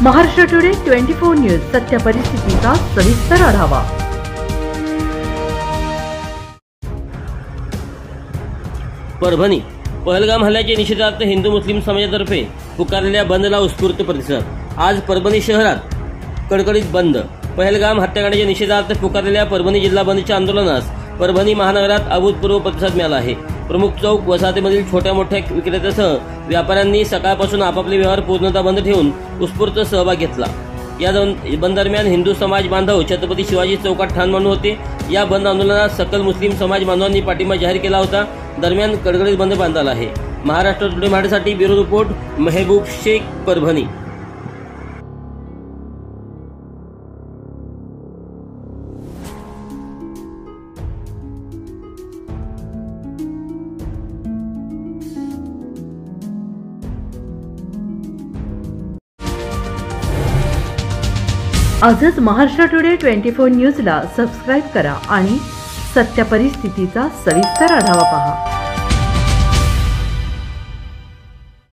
Maharashtra today 24 news सत्य परिस्थितीचा सविस्तर आढावा। परभणी पहलगाम हल्ल्याच्या निषेधार्थ हिंदू मुस्लिम समाजातर्फे पुकारलेल्या बंदला उत्स्फूर्त प्रतिसाद। आज परभणी शहरात कडकडीत बंद। पहलगाम हत्याकांडाच्या निषेधार्थ पुकारलेल्या परभणी जिल्हा बंदच्या आंदोलनास परभणी महानगरात अभूतपूर्व प्रतिसाद मिळाला आहे। प्रमुख चौक वसाहतीमधील छोट्या मोठ्या विक्रेत्यासह व्यापाऱ्यांनी सकाळपासून आपापले व्यवहार पूर्णतः बंद ठेवून उत्स्फूर्त सहभाग घेतला। या बंद दरम्यान हिंदू समाज बांधव छत्रपती शिवाजी चौकात ठाण मांडून होते। या बंद आंदोलनात सकल मुस्लिम समाज बांधवांनी पाठिंबा जाहीर केला होता। दरम्यान कडकडीत बंद बांधला आहे। महाराष्ट्र टुडे मराठीसाठी ब्युरो रिपोर्ट मेहबूब शेख, परभणी। आजच महाराष्ट्र टुडे 24 न्यूजला सबस्क्राइब करा आणि सत्य परिस्थितीचा सविस्तर आढावा पहा।